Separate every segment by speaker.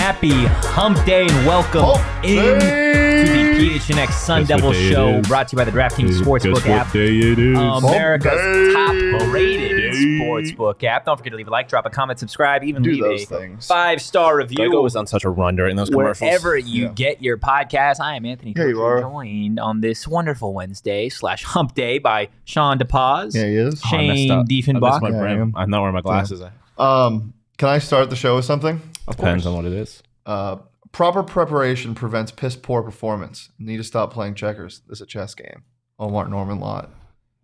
Speaker 1: happy hump day and welcome in to the PHNX Sun Devil Show, brought to you by the DraftKings Sportsbook app, America's top-rated sportsbook app. Don't forget to leave a like, drop a comment, subscribe, even leave a 5-star review.
Speaker 2: Lego was on such a run during those commercials.
Speaker 1: Wherever you get your podcast. I am Anthony.
Speaker 3: Yeah, you are.
Speaker 1: Joined on this wonderful Wednesday / hump day by Shawn DePaz.
Speaker 3: Yeah, he is.
Speaker 1: Shane Diefenbach.
Speaker 2: I'm not wearing my glasses.
Speaker 3: Can I start the show with something?
Speaker 2: Depends on what it is.
Speaker 3: Proper preparation prevents piss-poor performance. Need to stop playing checkers. This is a chess game. Omar Norman Lott.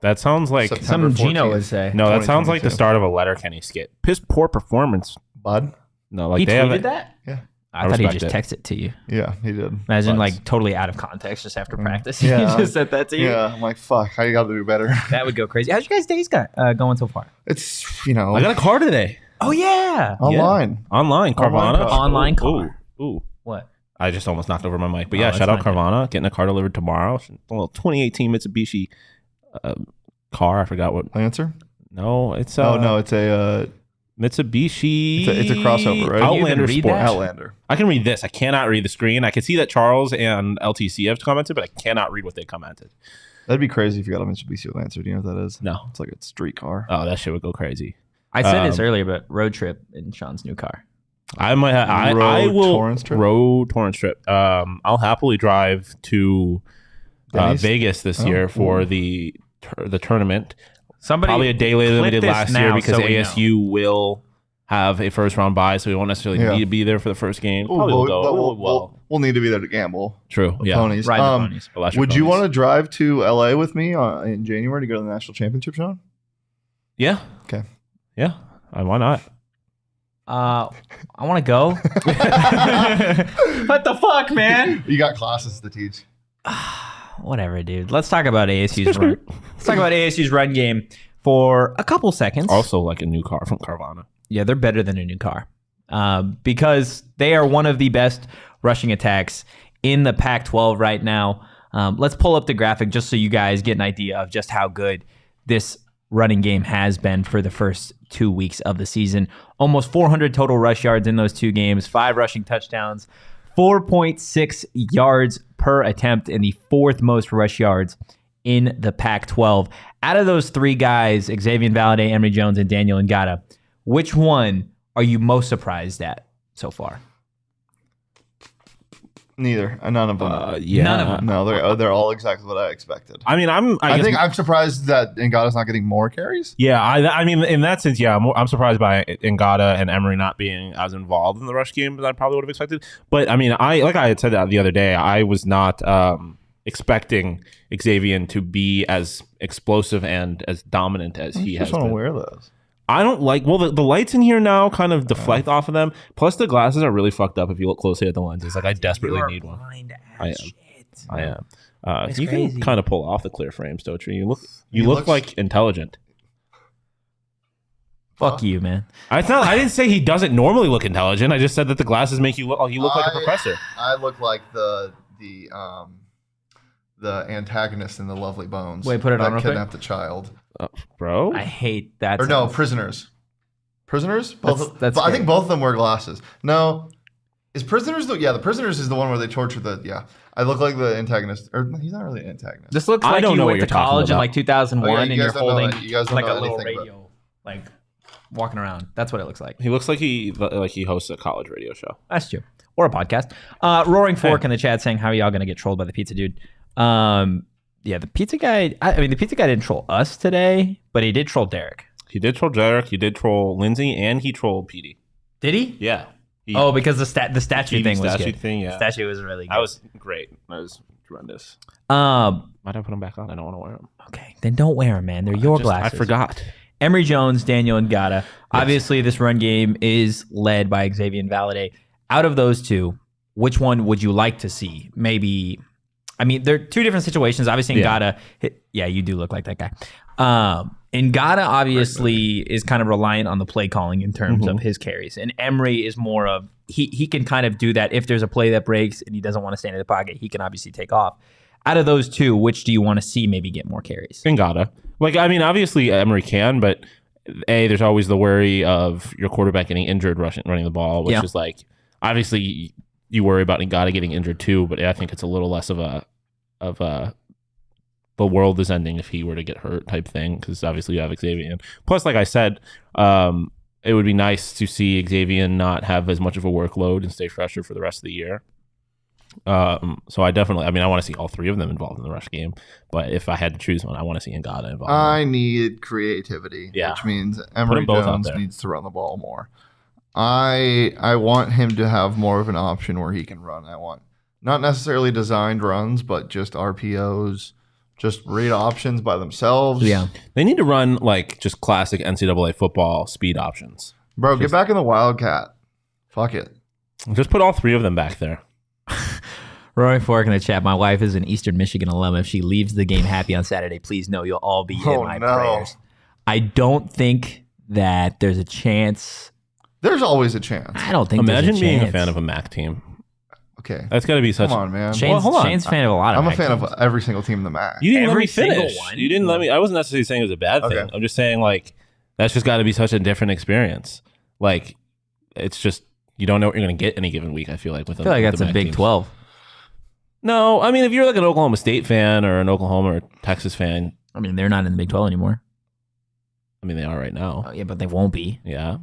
Speaker 2: That sounds like
Speaker 1: Something Gino would say.
Speaker 2: No, that sounds like the start of a Letterkenny skit. Piss poor performance,
Speaker 3: bud.
Speaker 2: No, like
Speaker 1: He
Speaker 2: they
Speaker 1: tweeted that?
Speaker 3: Yeah.
Speaker 1: I thought he just texted it to you.
Speaker 3: Yeah, he did.
Speaker 1: Imagine like totally out of context just after practice.
Speaker 3: Yeah.
Speaker 1: He just said that to you.
Speaker 3: Yeah, I'm like, fuck, how you got to do better?
Speaker 1: That would go crazy. How's your guys' days going so far?
Speaker 3: It's, you know.
Speaker 2: I got a car today.
Speaker 1: Oh, yeah.
Speaker 3: Online.
Speaker 2: Online, Carvana.
Speaker 1: Online car.
Speaker 2: Ooh.
Speaker 1: What?
Speaker 2: I just almost knocked over my mic. But
Speaker 1: Oh,
Speaker 2: yeah,
Speaker 1: that's
Speaker 2: shout out
Speaker 1: fine.
Speaker 2: Carvana. Getting a car delivered tomorrow. A little 2018 Mitsubishi car. I forgot what.
Speaker 3: Lancer?
Speaker 2: No, it's
Speaker 3: No, it's a
Speaker 2: Mitsubishi.
Speaker 3: it's a crossover, right?
Speaker 1: Can you even
Speaker 2: Outlander
Speaker 1: read
Speaker 2: Sport.
Speaker 1: that?
Speaker 3: Outlander.
Speaker 2: I can read this. I cannot read the screen. I can see that Charles and LTC have commented, but I cannot read what they commented.
Speaker 3: That'd be crazy if you got a Mitsubishi Lancer. Do you know what that is?
Speaker 2: No.
Speaker 3: It's like a street car.
Speaker 2: Oh, that shit would go crazy.
Speaker 1: I said this earlier, but road trip in Sean's new car.
Speaker 2: I might. I
Speaker 3: Road
Speaker 2: will
Speaker 3: Torrance trip?
Speaker 2: road Torrance trip. I'll happily drive to
Speaker 3: Denny's?
Speaker 2: Vegas this year for the tournament.
Speaker 1: Somebody
Speaker 2: Probably a day later than we
Speaker 1: clip
Speaker 2: did
Speaker 1: this
Speaker 2: last year
Speaker 1: now
Speaker 2: because
Speaker 1: so we
Speaker 2: ASU will have a first round bye, so we won't necessarily need to be there for the first game.
Speaker 3: Ooh,
Speaker 2: Probably will go.
Speaker 3: we'll need to be there to gamble.
Speaker 2: True. Yeah.
Speaker 3: Ponies.
Speaker 1: ride the ponies.
Speaker 2: Electric
Speaker 3: Would you
Speaker 2: ponies.
Speaker 3: want to drive to LA with me in January to go to the national championship, Sean?
Speaker 2: Yeah.
Speaker 3: Okay.
Speaker 2: Yeah. Why not?
Speaker 1: I want to go. What the fuck, man?
Speaker 3: You got classes to teach.
Speaker 1: Whatever, dude. Let's talk about ASU's run. Let's talk about ASU's run game for a couple seconds.
Speaker 2: Also, like a new car from Carvana.
Speaker 1: Yeah, they're better than a new car because they are one of the best rushing attacks in the Pac-12 right now. Let's pull up the graphic just so you guys get an idea of just how good this running game has been for the first 2 weeks of the season. Almost 400 total rush yards in those 2 games, 5 rushing touchdowns, 4.6 yards per attempt, and the 4th most rush yards in the Pac-12. Out of those 3 guys, Xavier Valade, Emory Jones, and Daniel Ngata, which one are you most surprised at so far?
Speaker 3: Neither. None of them.
Speaker 2: Yeah.
Speaker 1: None of them.
Speaker 3: No, they're all exactly what I expected.
Speaker 2: I mean,
Speaker 3: I think I'm surprised that Ngata's not getting more carries.
Speaker 2: Yeah, I mean, in that sense, yeah, I'm surprised by Ngata and Emory not being as involved in the rush game as I probably would have expected. But I mean, like I had said that the other day, I was not expecting Xavier to be as explosive and as dominant as he has
Speaker 3: I just want
Speaker 2: been.
Speaker 3: to wear those.
Speaker 2: I don't like. Well, the lights in here now kind of deflect off of them. Plus, the glasses are really fucked up if you look closely at the lenses. Like I desperately need one. I am. You
Speaker 1: crazy.
Speaker 2: can kind of pull off the clear frames, don't you? You look like intelligent.
Speaker 1: Fuck you, man.
Speaker 2: I didn't say he doesn't normally look intelligent. I just said that the glasses make you look like a professor.
Speaker 3: I look like the antagonist in The Lovely Bones.
Speaker 1: Wait, put it on real quick.
Speaker 3: Kidnapped the child.
Speaker 2: Bro.
Speaker 1: I hate that.
Speaker 3: Or no,
Speaker 1: sentence.
Speaker 3: prisoners. Prisoners? Both.
Speaker 1: That's
Speaker 3: I think
Speaker 1: good.
Speaker 3: both of them wear glasses. No. Is prisoners the prisoners is the one where they torture I look like the antagonist. Or he's not really an antagonist.
Speaker 1: This looks
Speaker 2: I
Speaker 1: like
Speaker 2: don't
Speaker 1: you
Speaker 2: know what
Speaker 1: went to
Speaker 2: you're talking
Speaker 1: college in
Speaker 2: about.
Speaker 1: like 2001
Speaker 3: Oh, yeah,
Speaker 1: and
Speaker 3: you
Speaker 1: you're
Speaker 3: guys don't know
Speaker 1: holding
Speaker 3: that. You guys don't
Speaker 1: like
Speaker 3: know
Speaker 1: a little
Speaker 3: anything,
Speaker 1: radio, like walking around. That's what it looks like.
Speaker 2: He looks like he hosts a college radio show.
Speaker 1: That's true. Or a podcast. Roaring Fork in the chat saying, how are y'all going to get trolled by the pizza dude? Yeah, the pizza guy, the pizza guy didn't troll us today, but he did troll Derek.
Speaker 2: He did troll Derek. He did troll Lindsay, and he trolled Petey.
Speaker 1: Did he?
Speaker 2: Yeah.
Speaker 1: Because the statue thing was good.
Speaker 2: Thing, yeah.
Speaker 1: The statue was really good.
Speaker 2: That was great. That was tremendous.
Speaker 1: Um,
Speaker 2: Might I put them back on? I don't want to wear them.
Speaker 1: okay, then don't wear them, man. They're your glasses.
Speaker 2: I forgot.
Speaker 1: Emory Jones, Daniel Ngata. Obviously, this run game is led by Xavier Valade. Out of those two, which one would you like to see? Maybe, I mean, they're 2 different situations. Obviously, Ngata, yeah, you do look like that guy. Ngata obviously is kind of reliant on the play calling in terms of his carries. And Emory is more of, he can kind of do that if there's a play that breaks and he doesn't want to stand in the pocket. He can obviously take off. Out of those 2, which do you want to see maybe get more carries?
Speaker 2: Ngata. Like, I mean, obviously Emory can, but there's always the worry of your quarterback getting injured running the ball, which is like, Obviously, you worry about Ngata getting injured too, but I think it's a little less of a the world is ending if he were to get hurt type thing, because obviously you have Xavier. Plus, like I said, it would be nice to see Xavier not have as much of a workload and stay fresher for the rest of the year. So I want to see all three of them involved in the rush game, but if I had to choose one, I want to see Ngata involved.
Speaker 3: I need creativity, which means Emory Jones needs to run the ball more. I want him to have more of an option where he can run. I want not necessarily designed runs, but just RPOs, just read options by themselves.
Speaker 1: Yeah.
Speaker 2: They need to run like just classic NCAA football speed options.
Speaker 3: Bro, get back in the Wildcat. Fuck it.
Speaker 2: Just put all three of them back there.
Speaker 1: Roy Fork in the chat. My wife is an Eastern Michigan alum. If she leaves the game happy on Saturday, please know you'll all be in my prayers. I don't think that there's a chance.
Speaker 3: There's always a chance.
Speaker 1: I don't think
Speaker 2: Imagine
Speaker 1: there's a
Speaker 2: being
Speaker 1: chance.
Speaker 2: a fan of a MAC team.
Speaker 3: Okay.
Speaker 2: That's got to be such.
Speaker 3: Come on, man.
Speaker 1: Shane's a fan of a lot of
Speaker 3: I'm a
Speaker 1: MAC
Speaker 3: fan
Speaker 1: teams.
Speaker 3: of every single team in the MAC.
Speaker 2: You didn't let
Speaker 1: Every
Speaker 2: me finish.
Speaker 1: single one?
Speaker 2: You didn't let me. I wasn't necessarily saying it was a bad thing. I'm just saying like that's just got to be such a different experience. Like it's just you don't know what you're going to get any given week. I feel like with
Speaker 1: I feel like that's a Big 12.
Speaker 2: No, I mean if you're like an Oklahoma State fan or an Oklahoma or Texas fan,
Speaker 1: I mean, they're not in the Big 12 anymore.
Speaker 2: I mean they are right now.
Speaker 1: Oh, yeah, but they won't be.
Speaker 2: Yeah.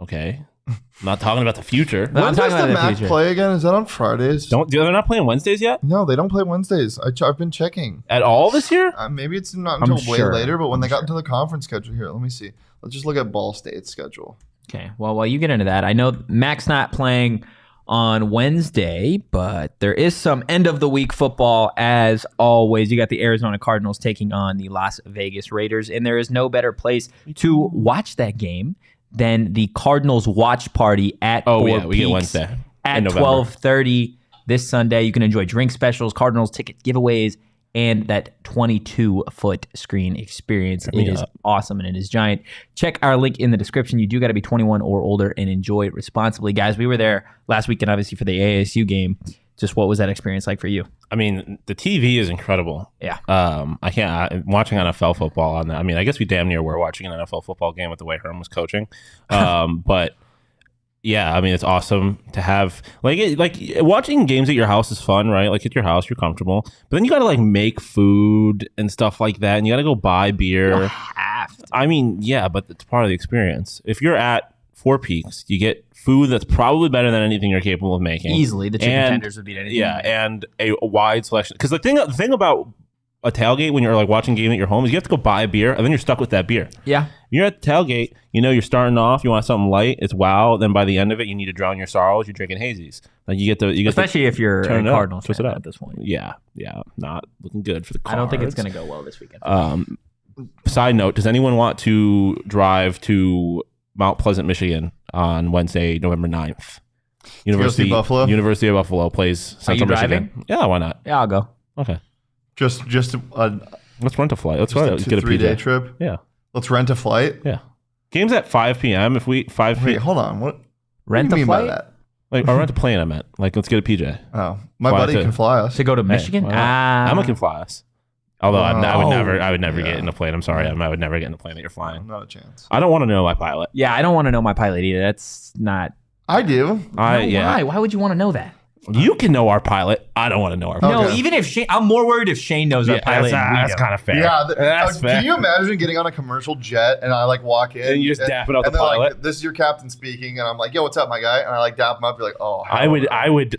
Speaker 2: Okay. I'm not talking about the future.
Speaker 1: No,
Speaker 3: When
Speaker 1: I'm
Speaker 3: does
Speaker 1: talking
Speaker 3: the
Speaker 1: about the
Speaker 3: MAC
Speaker 1: future.
Speaker 3: play again? Is that on Fridays?
Speaker 2: They're not playing Wednesdays yet
Speaker 3: No, they don't play Wednesdays. I've been checking.
Speaker 2: at all this year.
Speaker 3: Maybe it's not
Speaker 1: I'm
Speaker 3: until way
Speaker 1: sure.
Speaker 3: later, but when they got into the conference schedule here, let me see. Let's just look at Ball State's schedule.
Speaker 1: Okay, well, while you get into that, I know Mac's not playing on Wednesday, but there is some end-of-the-week football as always. You got the Arizona Cardinals taking on the Las Vegas Raiders, and there is no better place to watch that game than the Cardinals watch party at Four
Speaker 2: we get
Speaker 1: Peaks
Speaker 2: Wednesday
Speaker 1: at
Speaker 2: in November.
Speaker 1: 12:30 this Sunday. You can enjoy drink specials, Cardinals ticket giveaways, and that 22-foot screen experience. It is awesome, and it is giant. Check our link in the description. You do got to be 21 or older and enjoy it responsibly. Guys, we were there last weekend, obviously, for the ASU game. Just what was that experience like for you?
Speaker 2: I mean, the TV is incredible.
Speaker 1: Yeah.
Speaker 2: I can't watching NFL football on that. I mean, I guess we damn near were watching an NFL football game with the way Herm was coaching. But yeah, I mean, it's awesome to have like watching games at your house is fun, right? Like at your house, you're comfortable, but then you got to like make food and stuff like that, and you got to go buy beer. I mean, yeah, but it's part of the experience. If you're at Four Peaks, you get food that's probably better than anything you're capable of making.
Speaker 1: Easily, the chicken tenders would beat anything.
Speaker 2: Yeah, and a wide selection. Because the thing about a tailgate when you're like watching a game at your home is you have to go buy a beer, and then you're stuck with that beer.
Speaker 1: Yeah.
Speaker 2: You're at the tailgate, you know, you're starting off, you want something light, it's wow. Then by the end of it, you need to drown your sorrows. You're drinking hazies. Like you get
Speaker 1: Especially if you're a Cardinals fan at this point.
Speaker 2: Yeah, not looking good for the Cards.
Speaker 1: I don't think it's going to go well this weekend.
Speaker 2: Side note: does anyone want to drive to Mount Pleasant, Michigan on Wednesday, November 9th? University of Buffalo plays Central Michigan. Yeah, why not?
Speaker 1: Yeah, I'll go.
Speaker 2: Okay.
Speaker 3: Let's
Speaker 2: rent a flight. Let's get a
Speaker 3: 3-day
Speaker 2: PJ
Speaker 3: trip.
Speaker 2: Yeah.
Speaker 3: Let's rent a flight.
Speaker 2: Yeah. Game's at 5 p.m. If we 5
Speaker 3: Wait, hold on. What
Speaker 1: Rent
Speaker 3: do you
Speaker 1: the
Speaker 3: mean by
Speaker 1: flight
Speaker 3: that?
Speaker 2: like or rent a plane. I meant like let's get a PJ.
Speaker 3: Oh, my
Speaker 2: Fly
Speaker 3: buddy
Speaker 2: to-
Speaker 3: can fly us.
Speaker 1: to go to Michigan?
Speaker 2: Why not? Emma can fly us. Although I would never
Speaker 3: Yeah.
Speaker 2: get in a plane. I'm sorry, Emma. I would never get in a plane that you're flying.
Speaker 3: Not a chance.
Speaker 2: I don't want to know my pilot.
Speaker 1: Yeah, I don't want to know my pilot either. That's not.
Speaker 3: I do.
Speaker 1: Why? Why would you want to know that?
Speaker 2: You can know our pilot. I don't want to know our pilot.
Speaker 1: No,
Speaker 3: Okay.
Speaker 1: even if Shane, I'm more worried if Shane knows our pilot.
Speaker 2: That's kind of fair.
Speaker 3: Yeah,
Speaker 2: that's fair.
Speaker 3: Can you imagine getting on a commercial jet and I like walk in
Speaker 2: And you just dap it out
Speaker 3: and
Speaker 2: the
Speaker 3: they're
Speaker 2: pilot?
Speaker 3: like, "This is your captain speaking," and I'm like, "Yo, what's up, my guy?" And I like dap him up. You're like, "Oh,
Speaker 2: I would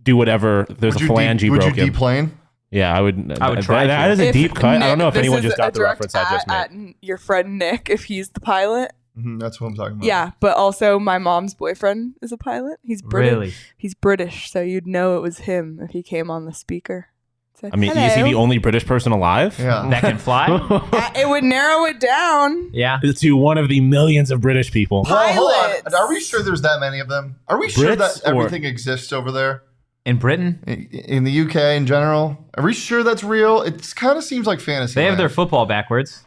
Speaker 2: do whatever. There's a phalange
Speaker 3: Would you
Speaker 2: broken.
Speaker 3: deplane?
Speaker 2: Yeah, I would
Speaker 1: try
Speaker 2: That
Speaker 1: to.
Speaker 2: is a
Speaker 4: If
Speaker 2: deep cut. I don't know if
Speaker 4: this
Speaker 2: anyone
Speaker 4: is
Speaker 2: just got
Speaker 4: a
Speaker 2: the
Speaker 4: direct
Speaker 2: reference I just made.
Speaker 4: at your friend Nick, if he's the pilot.
Speaker 3: That's what I'm talking about.
Speaker 4: Yeah, but also my mom's boyfriend is a pilot. He's British.
Speaker 1: Really?
Speaker 4: He's British, so you'd know it was him if he came on the speaker. Said,
Speaker 2: I mean, is he the only British person alive?
Speaker 3: Yeah.
Speaker 1: That can fly?
Speaker 4: It would narrow it down.
Speaker 1: Yeah.
Speaker 2: To one of the millions of British people.
Speaker 3: Well, hold
Speaker 4: Pilots.
Speaker 3: on. Are we sure there's that many of them? Are we sure
Speaker 2: Brits
Speaker 3: that
Speaker 2: or-
Speaker 3: everything exists over there?
Speaker 1: In Britain,
Speaker 3: In the UK in general? Are we sure that's real? It kind of seems like fantasy.
Speaker 1: they have their
Speaker 3: land.
Speaker 1: football backwards.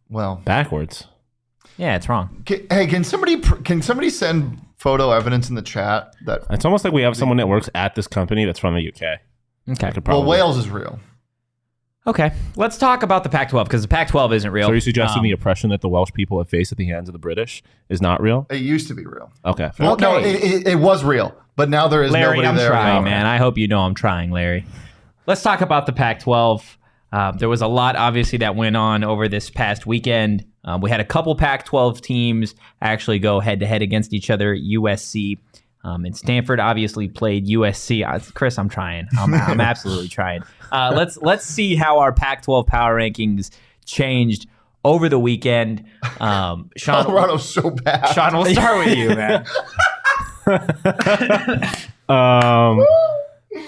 Speaker 3: Well,
Speaker 2: Backwards.
Speaker 1: Yeah, it's wrong.
Speaker 3: can somebody send photo evidence in the chat that
Speaker 2: It's almost like we have someone that works at this company that's from the UK.
Speaker 1: Okay.
Speaker 2: I could
Speaker 3: well
Speaker 2: probably.
Speaker 3: Wales is real?
Speaker 1: Okay, let's talk about the Pac-12 because the Pac-12 isn't real.
Speaker 2: So are you suggesting the oppression that the Welsh people have faced at the hands of the British is not real?
Speaker 3: It used to be real.
Speaker 2: Okay.
Speaker 3: Well, no, it was real, but now there is
Speaker 1: Larry,
Speaker 3: nobody
Speaker 1: I'm
Speaker 3: there.
Speaker 1: trying, man. I hope you know I'm trying, Larry. Let's talk about the Pac-12. There was a lot, obviously, that went on over this past weekend. We had a couple Pac-12 teams actually go head-to-head against each other. USC and Stanford obviously played USC. Chris, I'm trying. I'm absolutely trying. Let's see how our Pac-12 power rankings changed over the weekend. Shawn,
Speaker 3: Colorado's so bad.
Speaker 1: Shawn, we'll start with you, man.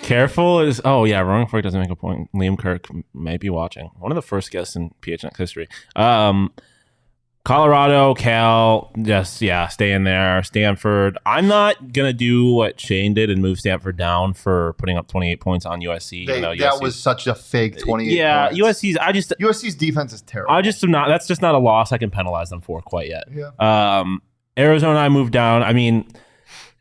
Speaker 2: Careful is Roaring Fork doesn't make a point. Liam Kirk might be watching. One of the first guests in PHNX history. Colorado, Cal, stay in there. Stanford. I'm not gonna do what Shane did and move Stanford down for putting up 28 points on USC.
Speaker 3: That was such a fake 28.
Speaker 2: Yeah,
Speaker 3: points.
Speaker 2: USC's
Speaker 3: defense is terrible.
Speaker 2: I just am not. That's just not a loss I can penalize them for quite yet.
Speaker 3: Yeah.
Speaker 2: Arizona, I moved down. I mean,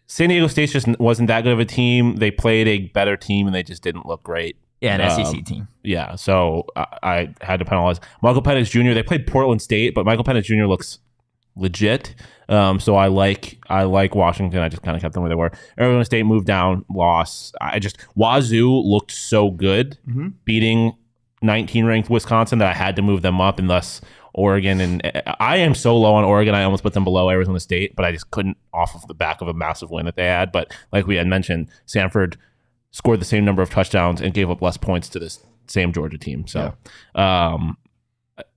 Speaker 2: San Diego State just wasn't that good of a team. They played a better team and they just didn't look great.
Speaker 1: Yeah, an SEC team.
Speaker 2: Yeah, so I had to penalize Michael Penix Jr. They played Portland State, but Michael Penix Jr. looks legit. So I like Washington. I just kind of kept them where they were. Arizona State moved down, loss. Wazoo looked so good, beating 19-ranked Wisconsin that I had to move them up, and thus Oregon. And I am so low on Oregon, I almost put them below Arizona State, but I just couldn't off of the back of a massive win that they had. But like we had mentioned, Stanford scored the same number of touchdowns and gave up less points to this same Georgia team. So, and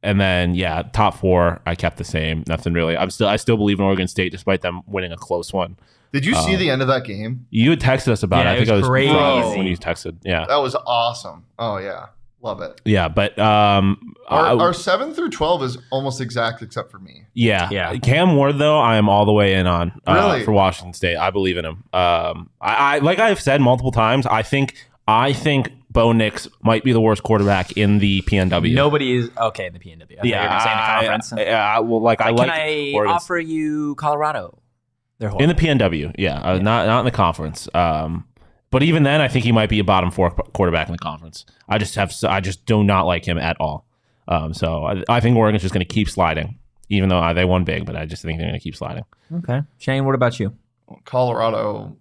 Speaker 2: then top four I kept the same. Nothing really. I still believe in Oregon State despite them winning a close one.
Speaker 3: Did you see the end of that game?
Speaker 2: You had texted us about it. I think it was
Speaker 1: crazy
Speaker 2: when you texted. Yeah,
Speaker 3: that was awesome. Oh yeah, love it.
Speaker 2: Yeah, but
Speaker 3: our 7 through 12 is almost exact except for me.
Speaker 2: Yeah. Cam Ward though, I am all the way in on
Speaker 3: really?
Speaker 2: For Washington State. I believe in him. I like I've said multiple times. I think Bo Nix might be the worst quarterback in the PNW.
Speaker 1: Nobody is okay in the PNW. I thought you were gonna say in the conference.
Speaker 2: Can
Speaker 1: I offer you Colorado?
Speaker 2: In the PNW, not in the conference. But even then, I think he might be a bottom 4 quarterback in the conference. I just do not like him at all. So I think Oregon's just going to keep sliding, even though they won big. But I just think they're going to keep sliding.
Speaker 1: Okay, Shane, what about you?
Speaker 3: Colorado's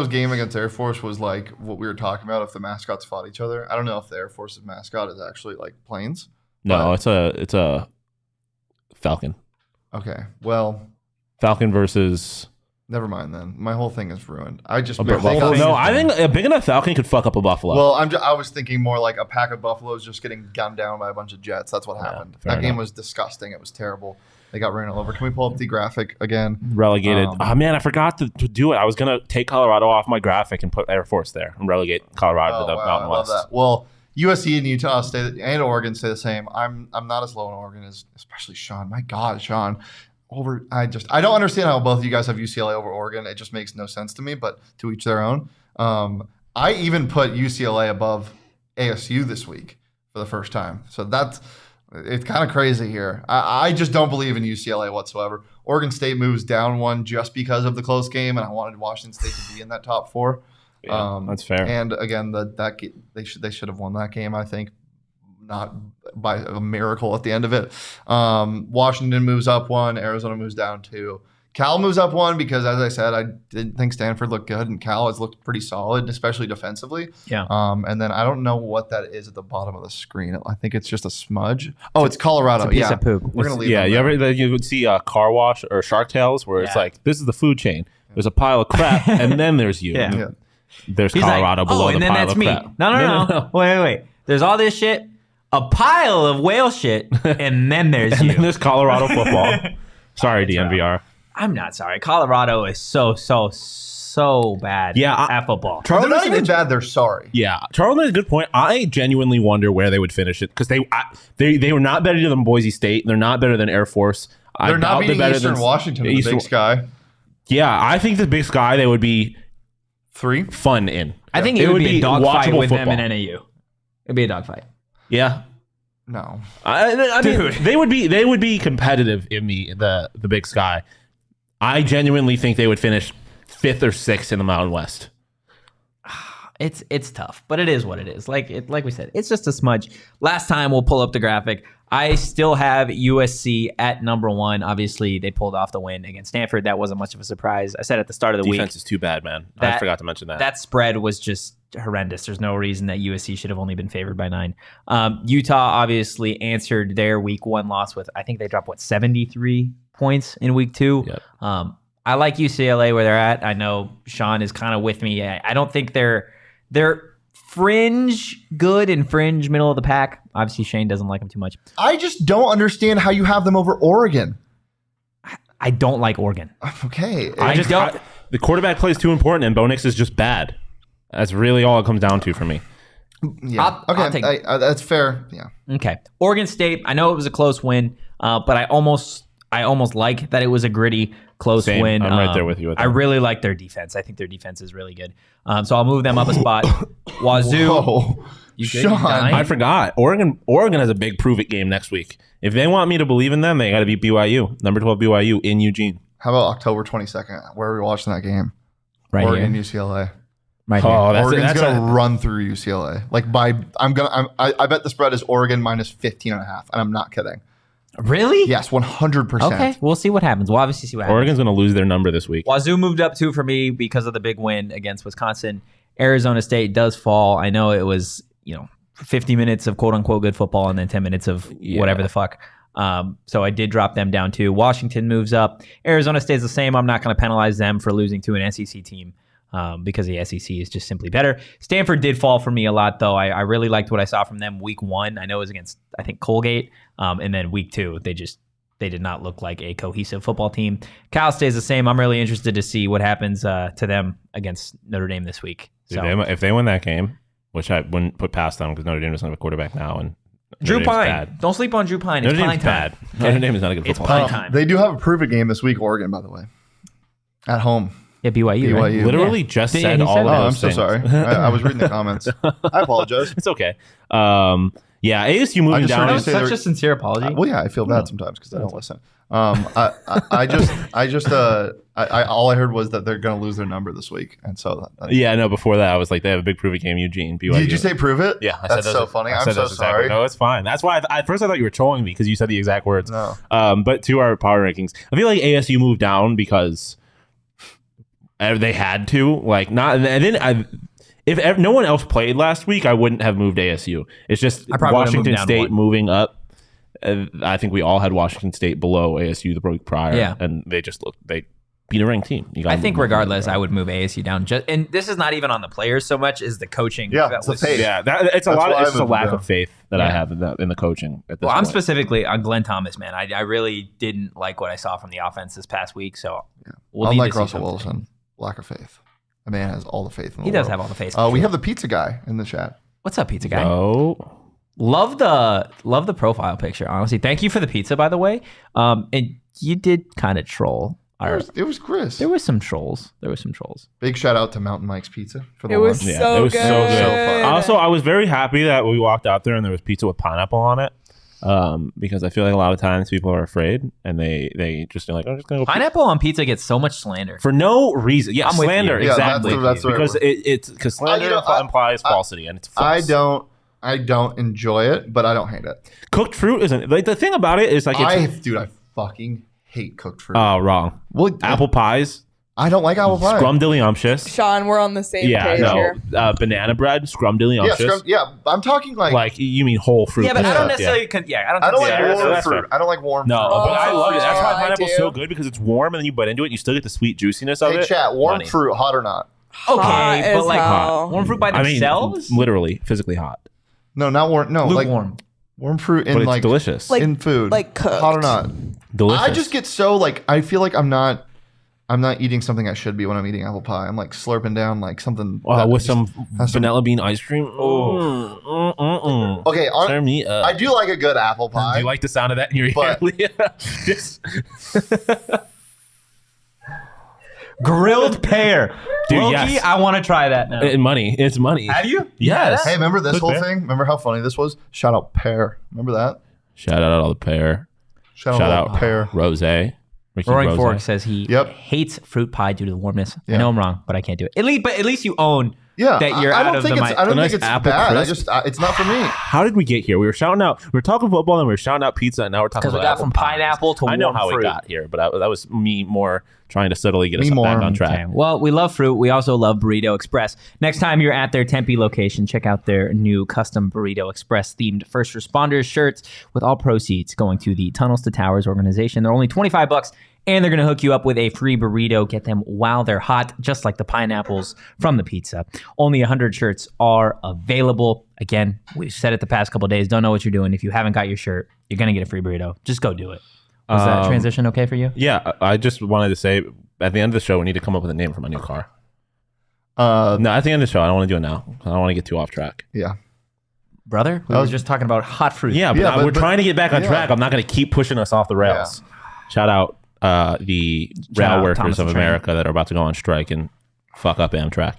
Speaker 3: game against Air Force was like what we were talking about. If the mascots fought each other, I don't know if the Air Force's mascot is actually like planes.
Speaker 2: No, it's a Falcon.
Speaker 3: Okay, well,
Speaker 2: Falcon versus.
Speaker 3: Never mind then. My whole thing is ruined. I think
Speaker 2: a big enough Falcon could fuck up a buffalo.
Speaker 3: Well, I was thinking more like a pack of buffaloes just getting gunned down by a bunch of jets. That's what happened. That game was disgusting. It was terrible. They got ran all over. Can we pull up the graphic again?
Speaker 2: Relegated. Man, I forgot to do it. I was gonna take Colorado off my graphic and put Air Force there and relegate Colorado to the Mountain West.
Speaker 3: I love that. Well, USC and Utah and Oregon stay the same. I'm not as low on Oregon as especially Shawn. My God, Shawn. I don't understand how both of you guys have UCLA over Oregon. It just makes no sense to me, but to each their own. I even put UCLA above ASU this week for the first time. So it's kind of crazy here. I just don't believe in UCLA whatsoever. Oregon State moves down one just because of the close game, and I wanted Washington State to be in that top 4.
Speaker 2: Yeah, that's fair.
Speaker 3: And again, they should have won that game, I think. Not by a miracle at the end of it. Washington moves up 1. Arizona moves down 2. Cal moves up 1 because, as I said, I didn't think Stanford looked good, and Cal has looked pretty solid, especially defensively.
Speaker 1: Yeah.
Speaker 3: And then I don't know what that is at the bottom of the screen. I think it's just a smudge. Oh, it's Colorado.
Speaker 1: It's a piece of poop.
Speaker 3: We're gonna leave.
Speaker 2: Yeah. You would see Car Wash or Shark Tales where it's like, this is the food chain. There's a pile of crap, and then there's you.
Speaker 1: Yeah.
Speaker 2: There's Colorado below the pile of crap.
Speaker 1: No. Wait. There's all this shit. A pile of whale shit, and then there's
Speaker 2: and then there's Colorado football. Sorry, DNVR.
Speaker 1: I'm not sorry. Colorado is so bad at football.
Speaker 3: They're not even bad. They're sorry.
Speaker 2: Yeah. Charles made a good point. I genuinely wonder where they would finish it because they were not better than Boise State. They're not better than Air Force.
Speaker 3: They're not beating Eastern Washington in the Big Sky.
Speaker 2: Yeah, I think the Big Sky they would be
Speaker 3: 3
Speaker 2: fun in.
Speaker 1: I think it would be a dogfight with them and NAU. It'd be a dogfight.
Speaker 2: Yeah.
Speaker 3: No.
Speaker 2: I mean, they would be competitive in the Big Sky. I genuinely think they would finish 5th or 6th in the Mountain West.
Speaker 1: It's tough, but it is what it is. Like we said, it's just a smudge. Last time, we'll pull up the graphic. I still have USC at number 1. Obviously, they pulled off the win against Stanford. That wasn't much of a surprise. I said at the start of the week.
Speaker 2: Defense is too bad, man. I forgot to mention that.
Speaker 1: That spread was just horrendous. There's no reason that USC should have only been favored by 9. Utah obviously answered their week 1 loss with, I think they dropped, 73 points in week 2.
Speaker 2: Yep.
Speaker 1: I like UCLA where they're at. I know Shawn is kind of with me. I don't think they're fringe good and fringe middle of the pack. Obviously, Shane doesn't like them too much.
Speaker 3: I just don't understand how you have them over Oregon.
Speaker 1: I don't like Oregon.
Speaker 3: Okay.
Speaker 2: The quarterback play is too important, and Bo Nix is just bad. That's really all it comes down to for me.
Speaker 3: Yeah. Okay. That's fair. Yeah.
Speaker 1: Okay. Oregon State. I know it was a close win, but I almost like that it was a gritty, close win.
Speaker 2: I'm right there with you.
Speaker 1: I really like their defense. I think their defense is really good. So I'll move them up a spot. Wazoo.
Speaker 3: Whoa.
Speaker 1: You good?
Speaker 3: Shawn.
Speaker 2: I forgot. Oregon has a big prove it game next week. If they want me to believe in them, they got to beat BYU, number 12 BYU in Eugene.
Speaker 3: How about October 22nd? Where are we watching that game?
Speaker 1: Right
Speaker 3: Oregon,
Speaker 1: here.
Speaker 3: UCLA.
Speaker 1: Right here.
Speaker 3: Oregon's gonna run through UCLA. I bet the spread is Oregon minus 15.5, and I'm not kidding.
Speaker 1: Really?
Speaker 3: Yes, 100%.
Speaker 1: Okay, we'll see what happens. We'll obviously see what happens.
Speaker 2: Oregon's going to lose their number this week.
Speaker 1: Wazoo moved up 2 for me because of the big win against Wisconsin. Arizona State does fall. I know it was, 50 minutes of quote-unquote good football and then 10 minutes of whatever the fuck. So I did drop them down too. Washington moves up. Arizona stays the same. I'm not going to penalize them for losing to an SEC team because the SEC is just simply better. Stanford did fall for me a lot, though. I really liked what I saw from them week 1. I know it was against, I think, Colgate. And then week 2, they did not look like a cohesive football team. Cal stays the same. I'm really interested to see what happens to them against Notre Dame this week.
Speaker 2: Dude, if they win that game, which I wouldn't put past them because Notre Dame doesn't have a quarterback now, and
Speaker 1: Drew Pine. Don't sleep on Drew Pine. It's
Speaker 2: Notre
Speaker 1: Pine
Speaker 2: Dame's
Speaker 1: time.
Speaker 2: bad. Notre Dame is not a good football team.
Speaker 1: Pine time.
Speaker 3: They do have a prove it game this week, Oregon, by the way. At home.
Speaker 1: Yeah, BYU. Right?
Speaker 2: Literally just said all of
Speaker 3: I'm
Speaker 2: those
Speaker 3: so
Speaker 2: things.
Speaker 3: sorry. I was reading the comments. I apologize.
Speaker 2: It's okay. Yeah, ASU moving down.
Speaker 1: That was such a sincere apology.
Speaker 3: Well, yeah, I feel bad sometimes because I don't listen. All I heard was that they're going to lose their number this week, and so
Speaker 2: before that I was like, they have a big prove it game, Eugene. BYU.
Speaker 3: Did you say prove it?
Speaker 2: Yeah,
Speaker 3: that's so funny. I'm so sorry.
Speaker 2: No, it's fine. That's why at first I thought you were trolling me because you said the exact words.
Speaker 3: No.
Speaker 2: But to our power rankings, I feel like ASU moved down because they had to. Like not, and then if no one else played last week, I wouldn't have moved ASU. It's just Washington State moving up. I think we all had Washington State below ASU the week prior, and they beat a ranked team.
Speaker 1: I think regardless, I would move ASU down. And this is not even on the players so much as the coaching.
Speaker 3: Yeah, it's
Speaker 2: a lack of faith that I have in the coaching. At this point.
Speaker 1: I'm specifically on Glenn Thomas, man. I really didn't like what I saw from the offense this past week. So
Speaker 3: unlike Russell Wilson, lack of faith. The man has all the faith in the world.
Speaker 1: He does have all the faith.
Speaker 3: We have the pizza guy in the chat.
Speaker 1: What's up, pizza guy?
Speaker 2: Oh.
Speaker 1: Love the profile picture, honestly. Thank you for the pizza, by the way. And you did kind of troll.
Speaker 3: It was Chris.
Speaker 1: There was some trolls.
Speaker 3: Big shout out to Mountain Mike's Pizza for the
Speaker 4: lunch.
Speaker 3: Was
Speaker 4: so good.
Speaker 3: So fun.
Speaker 2: Also, I was very happy that we walked out there and there was pizza with pineapple on it. Because I feel like a lot of times people are afraid and they just are like, I'm just gonna go.
Speaker 1: Pineapple on pizza gets so much slander
Speaker 2: for no reason. Yeah,
Speaker 1: I'm
Speaker 2: slander. Exactly.
Speaker 3: That's
Speaker 2: because because slander implies falsity and it's false.
Speaker 3: I don't enjoy it, but I don't hate it.
Speaker 2: Cooked fruit isn't like the thing about it is like
Speaker 3: I fucking hate cooked fruit.
Speaker 2: Oh, wrong.
Speaker 3: Well,
Speaker 2: apple pies.
Speaker 3: I don't like apple pie.
Speaker 2: Scrumdiddlyumptious.
Speaker 4: Shawn, we're on the same page here.
Speaker 2: Banana bread, scrumdiddlyumptious.
Speaker 3: I'm talking like
Speaker 2: you mean whole fruit.
Speaker 1: Yeah, but I don't necessarily. I don't like
Speaker 3: warm fruit. I don't like warm fruit.
Speaker 2: No, but I love it. That's why pineapple's so good because it's warm and then you bite into it, and you still get the sweet juiciness of it.
Speaker 3: Hey, chat, warm fruit, hot or not?
Speaker 1: Okay, but like warm fruit by themselves,
Speaker 2: literally, physically hot.
Speaker 3: No, not warm. No,
Speaker 1: lukewarm.
Speaker 3: Warm fruit in
Speaker 2: but it's delicious.
Speaker 3: In food,
Speaker 4: like cooked,
Speaker 3: hot or not.
Speaker 2: Delicious.
Speaker 3: I just get so I feel like I'm not eating something I should be when I'm eating apple pie. I'm like slurping down like something
Speaker 2: with some vanilla bean ice cream.
Speaker 3: Okay,
Speaker 2: turn me up.
Speaker 3: I do like a good apple pie.
Speaker 2: Do you like the sound of that in your ear?
Speaker 1: Grilled pear.
Speaker 2: Dude,
Speaker 1: Loki,
Speaker 2: yes.
Speaker 1: I want to try that now.
Speaker 2: It's money.
Speaker 1: Have you?
Speaker 2: Yes.
Speaker 3: Hey, remember this whole thing? Remember how funny this was? Shout out pear. Remember that?
Speaker 2: Shout out all the pear.
Speaker 3: Shout out pear.
Speaker 2: Rose.
Speaker 1: Roaring Fork says he hates fruit pie due to the warmness. Yeah. I know I'm wrong, but I can't do it. But at least you own that you're out of the
Speaker 3: I don't think it's bad. It's not for me.
Speaker 2: How did we get here? We were shouting out. We were talking football and we were shouting out pizza, and now we're talking about.
Speaker 1: Because we got from pineapple to
Speaker 2: I know
Speaker 1: warm
Speaker 2: how
Speaker 1: fruit.
Speaker 2: we got here, but that was me more trying to subtly get us back on track.
Speaker 1: Okay. Well, we love fruit. We also love Burrito Express. Next time you're at their Tempe location, check out their new custom Burrito Express themed first responders shirts with all proceeds going to the Tunnels to Towers organization. They're only $25, and they're going to hook you up with a free burrito. Get them while they're hot, just like the pineapples from the pizza. Only 100 shirts are available. Again, we've said it the past couple of days. Don't know what you're doing. If you haven't got your shirt, you're going to get a free burrito. Just go do it. Was that transition okay for you?
Speaker 2: Yeah, I just wanted to say at the end of the show, we need to come up with a name for my new car. No, at the end of the show, I don't want to do it now. I don't want to get too off track.
Speaker 3: Yeah.
Speaker 1: Brother, we were just talking about hot fruit.
Speaker 2: Yeah, but we're trying to get back on track. I'm not going to keep pushing us off the rails. Yeah. Shout out the rail workers of America that are about to go on strike and fuck up Amtrak.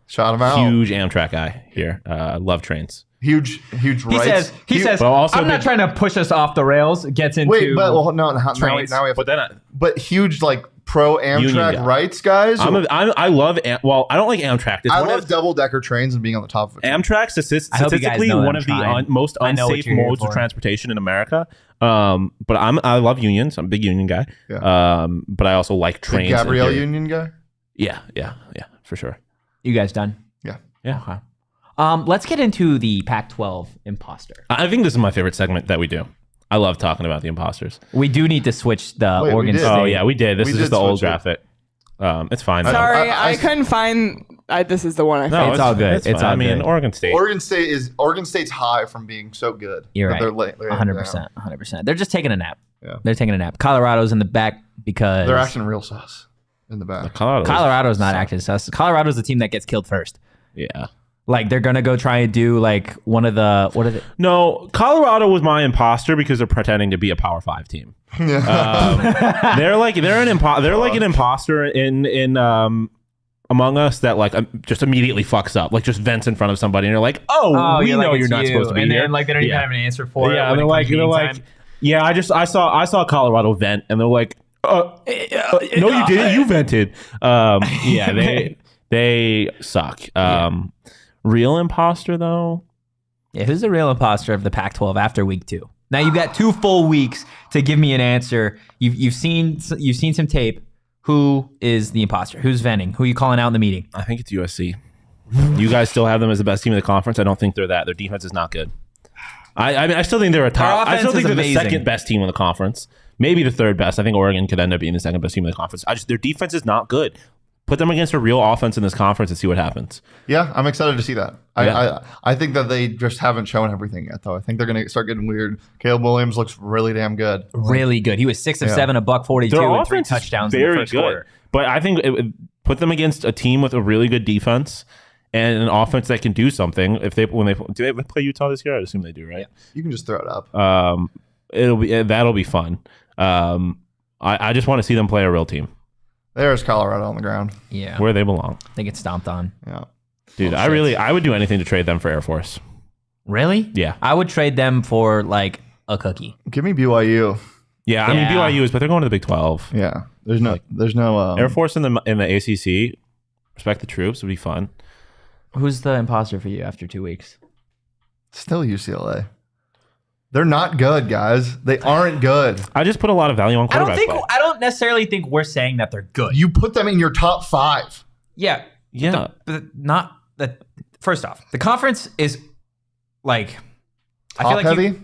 Speaker 3: Shout them out.
Speaker 2: Huge Amtrak guy here. Love trains.
Speaker 3: Huge rights.
Speaker 1: He says, I'm not trying to push us off the rails. Gets into
Speaker 3: now we have. But huge pro Amtrak rights guys.
Speaker 2: I love. I don't like Amtrak.
Speaker 3: I love double-decker trains and being on the top of it.
Speaker 2: Amtrak statistically one of the most unsafe modes of transportation in America. But I love unions. I'm a big union guy. Yeah. But I also like trains.
Speaker 3: The Gabrielle union guy.
Speaker 2: Yeah, for sure.
Speaker 1: You guys done?
Speaker 2: Yeah.
Speaker 1: Okay. Let's get into the Pac-12 imposter.
Speaker 2: I think this is my favorite segment that we do. I love talking about the imposters.
Speaker 1: We do need to switch the Oregon State.
Speaker 2: Oh yeah, we did. This is just the old graphic. It's fine.
Speaker 4: Sorry, I couldn't find. This is the one I found.
Speaker 1: It's all good. It's all good.
Speaker 2: Oregon State.
Speaker 3: Oregon State's high from being so good.
Speaker 1: You're right. They're 100%. They're just taking a nap. Yeah. They're taking a nap. Colorado's in the back because
Speaker 3: they're acting real sus in the back.
Speaker 1: Colorado's not acting sus. Colorado's the team that gets killed first.
Speaker 2: Yeah.
Speaker 1: They're gonna go try and do one of the what are they?
Speaker 2: No, Colorado was my imposter because they're pretending to be a Power 5 team. They're an imposter in Among Us that just immediately fucks up, just vents in front of somebody, and you're like, we know you're not supposed to be here.
Speaker 1: And then they don't even have an answer for it.
Speaker 2: Yeah, and they're like, yeah, I saw Colorado vent, and they're like, no, you didn't, you vented. They suck. Real imposter though?
Speaker 1: Yeah, who's the real imposter of the Pac-12 after week 2? Now you've got 2 full weeks to give me an answer. You've seen some tape. Who is the imposter? Who's venting? Who are you calling out in the meeting?
Speaker 2: I think it's USC. You guys still have them as the best team in the conference. I don't think they're that. Their defense is not good. I still think they're a top. I still think they're the second best team in the conference. Maybe the third best. I think Oregon could end up being the second best team in the conference. Their defense is not good. Put them against a real offense in this conference and see what happens.
Speaker 3: Yeah, I'm excited to see that. I think that they just haven't shown everything yet, though. I think they're going to start getting weird. Caleb Williams looks really damn good.
Speaker 1: Really good. He was 6 of 7, $142, and 3 touchdowns in the first quarter.
Speaker 2: But I think put them against a team with a really good defense and an offense that can do something. Do they play Utah this year? I assume they do, right?
Speaker 3: Yeah. You can just throw it up.
Speaker 2: That'll be fun. I just want to see them play a real team.
Speaker 3: There's Colorado on the ground.
Speaker 1: Yeah.
Speaker 2: Where they belong.
Speaker 1: They get stomped on.
Speaker 3: Yeah.
Speaker 2: Dude, I would do anything to trade them for Air Force.
Speaker 1: Really?
Speaker 2: Yeah.
Speaker 1: I would trade them for a cookie.
Speaker 3: Give me BYU.
Speaker 2: Yeah, I mean BYU is, but they're going to the Big 12.
Speaker 3: Yeah. There's no
Speaker 2: Air Force in the ACC. Respect the troops would be fun.
Speaker 1: Who's the imposter for you after 2 weeks?
Speaker 3: Still UCLA. They're not good, guys. They aren't good.
Speaker 2: I just put a lot of value on quarterback play.
Speaker 1: I don't necessarily think we're saying that they're good.
Speaker 3: You put them in your top 5.
Speaker 1: Yeah. But not that. First off, the conference is I feel like
Speaker 3: heavy.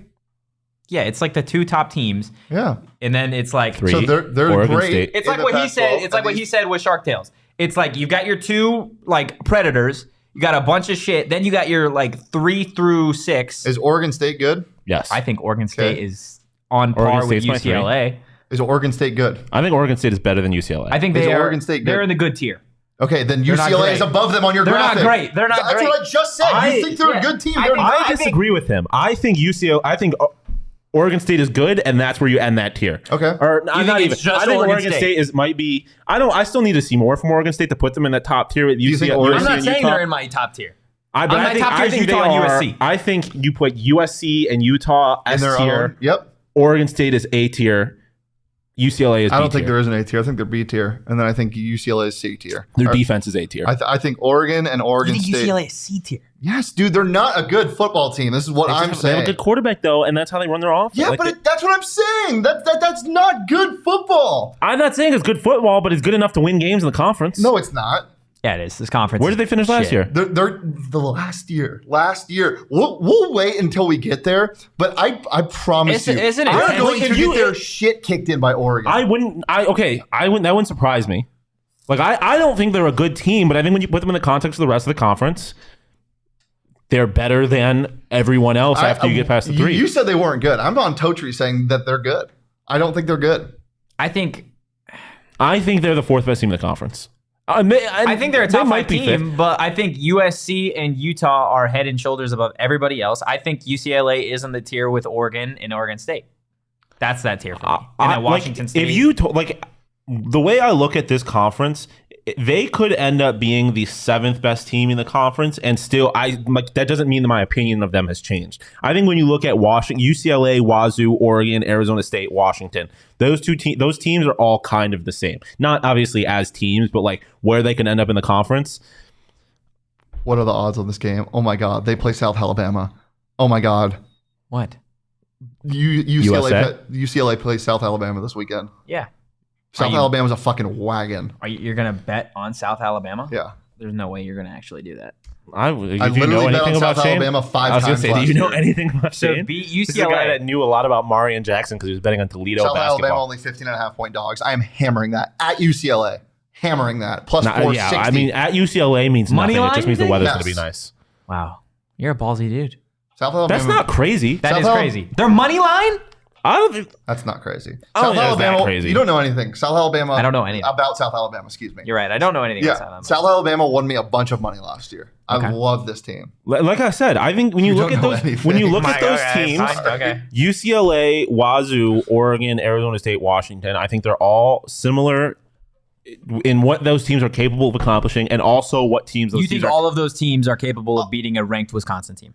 Speaker 1: It's like the 2 top teams.
Speaker 3: Yeah.
Speaker 1: And then it's
Speaker 2: 3.
Speaker 3: So they're
Speaker 2: Oregon
Speaker 3: great.
Speaker 2: State.
Speaker 1: It's like what he said. It's like what he said with Shark Tales. It's like you've got your 2 predators. You got a bunch of shit. Then you got your 3 through 6.
Speaker 3: Is Oregon State good?
Speaker 2: Yes.
Speaker 1: I think Oregon State is on par with UCLA.
Speaker 3: Is Oregon State good?
Speaker 2: I think Oregon State is better than UCLA.
Speaker 1: I think Oregon State good? They're in the good tier.
Speaker 3: Okay, then UCLA is above them on your graphic.
Speaker 1: They're not great. They're not great.
Speaker 3: That's what I just said. You think they're a good team.
Speaker 2: I disagree with him. I think Oregon State is good, and that's where you end that tier.
Speaker 3: Okay.
Speaker 2: Or not even. I think Oregon State might be. I still need to see more from Oregon State to put them in the top tier with UCLA.
Speaker 1: I'm not saying they're in my top tier.
Speaker 2: I think Utah and USC. I think you put USC and Utah S tier.
Speaker 3: Yep.
Speaker 2: Oregon State is A tier. UCLA is B tier.
Speaker 3: I don't think there is an A tier. I think they're B tier. And then I think UCLA is C tier.
Speaker 2: Their defense is A tier.
Speaker 3: I think Oregon and Oregon State.
Speaker 1: UCLA is C tier.
Speaker 3: Yes, dude. They're not a good football team. This is what I'm saying.
Speaker 2: They have a good quarterback, though, and that's how they run their offense.
Speaker 3: Yeah, but that's what I'm saying. That's not good football.
Speaker 2: I'm not saying it's good football, but it's good enough to win games in the conference.
Speaker 3: No, it's not.
Speaker 1: Yeah, it is. This conference.
Speaker 2: Where did they finish last year?
Speaker 3: They're the last year. Last year. We'll wait until we get there. But I promise
Speaker 1: Isn't it?
Speaker 3: they're going to get their shit kicked in by Oregon.
Speaker 2: I wouldn't. That wouldn't surprise me. Like I don't think they're a good team, but I think when you put them in the context of the rest of the conference, they're better than everyone else after you get past the 3.
Speaker 3: You said they weren't good. I'm on Totri saying that they're good. I don't think they're good.
Speaker 1: I think
Speaker 2: they're the 4th best team in the conference.
Speaker 1: I think they're a top 5 team, but I think USC and Utah are head and shoulders above everybody else. I think UCLA is in the tier with Oregon and Oregon State. That's that tier for me. And then Washington State.
Speaker 2: If you the way I look at this conference, they could end up being the 7th best team in the conference, and still, that doesn't mean that my opinion of them has changed. I think when you look at Washington, UCLA, Wazoo, Oregon, Arizona State, Washington, those teams are all kind of the same. Not obviously as teams, but like where they can end up in the conference.
Speaker 3: What are the odds on this game? Oh my God, they play South Alabama. Oh my God.
Speaker 1: What?
Speaker 3: UCLA plays South Alabama this weekend.
Speaker 1: Yeah.
Speaker 3: South Alabama's a fucking wagon.
Speaker 1: You're going to bet on South Alabama?
Speaker 3: Yeah.
Speaker 1: There's no way you're going to actually do that.
Speaker 3: I literally bet on South Alabama 5 times.
Speaker 2: Do you know anything about Shane?
Speaker 1: Beat UCLA.
Speaker 2: This is a guy that knew a lot about Marion Jackson because he was betting on Toledo basketball.
Speaker 3: South Alabama only 15.5-point dogs. I am hammering that at UCLA. Hammering that. Plus 460.
Speaker 2: Yeah, I mean, at UCLA means nothing. It just means the weather's going to be nice.
Speaker 1: Wow. You're a ballsy dude.
Speaker 3: South Alabama.
Speaker 2: That's not crazy.
Speaker 1: That is crazy. Their money line?
Speaker 2: I don't think
Speaker 3: that's not crazy.
Speaker 2: South Alabama, crazy.
Speaker 3: You don't know anything. South Alabama.
Speaker 1: I don't know anything
Speaker 3: about South Alabama. Excuse me.
Speaker 1: You're right. I don't know anything about South Alabama.
Speaker 3: South Alabama won me a bunch of money last year. I love this team.
Speaker 2: Like I said, I think when you look at those teams, UCLA, Wazoo, Oregon, Arizona State, Washington, I think they're all similar in what those teams are capable of accomplishing, and also what teams those
Speaker 1: teams
Speaker 2: teams
Speaker 1: are. All of those teams are capable of beating a ranked Wisconsin team?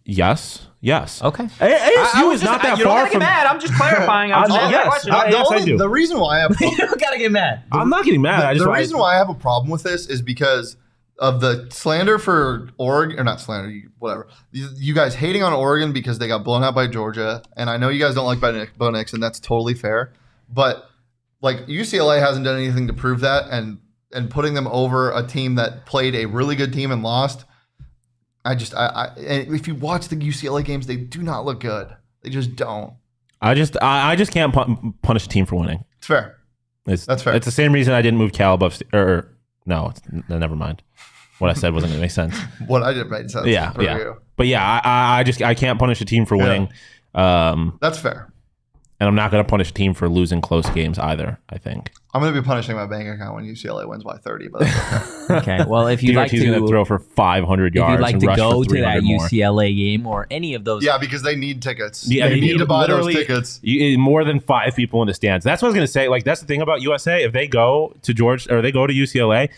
Speaker 2: Yes.
Speaker 1: Okay.
Speaker 2: ASU is not that far from.
Speaker 1: Mad. I'm just clarifying.
Speaker 3: The reason why I have
Speaker 1: you don't gotta get mad.
Speaker 2: I'm not getting mad.
Speaker 3: The reason why I have a problem with this is because of the slander for Oregon, or not slander, whatever. You guys hating on Oregon because they got blown out by Georgia, and I know you guys don't like Bo Nix, and that's totally fair. But like UCLA hasn't done anything to prove that, and putting them over a team that played a really good team and lost. And if you watch the UCLA games, they do not look good. They just don't.
Speaker 2: I just can't punish a team for winning.
Speaker 3: It's fair. That's fair.
Speaker 2: It's the same reason I didn't move Cal above. Never mind. What I said wasn't going to make sense.
Speaker 3: What I did made sense.
Speaker 2: Yeah. But yeah, I can't punish a team for winning.
Speaker 3: That's fair.
Speaker 2: And I'm not going to punish a team for losing close games either, I think.
Speaker 3: I'm going to be punishing my bank account when UCLA wins by 30, but that's okay.
Speaker 1: Okay, well, if you'd like to
Speaker 2: throw for 500 yards,
Speaker 1: if you'd like
Speaker 2: and
Speaker 1: to
Speaker 2: rush
Speaker 1: go
Speaker 2: for
Speaker 1: to that
Speaker 2: more.
Speaker 1: UCLA game or any of those.
Speaker 3: Yeah, because they need tickets.
Speaker 2: Yeah,
Speaker 3: they need to buy those tickets.
Speaker 2: More than 5 people in the stands. That's what I was going to say. Like, that's the thing about USA. If they go to they go to UCLA,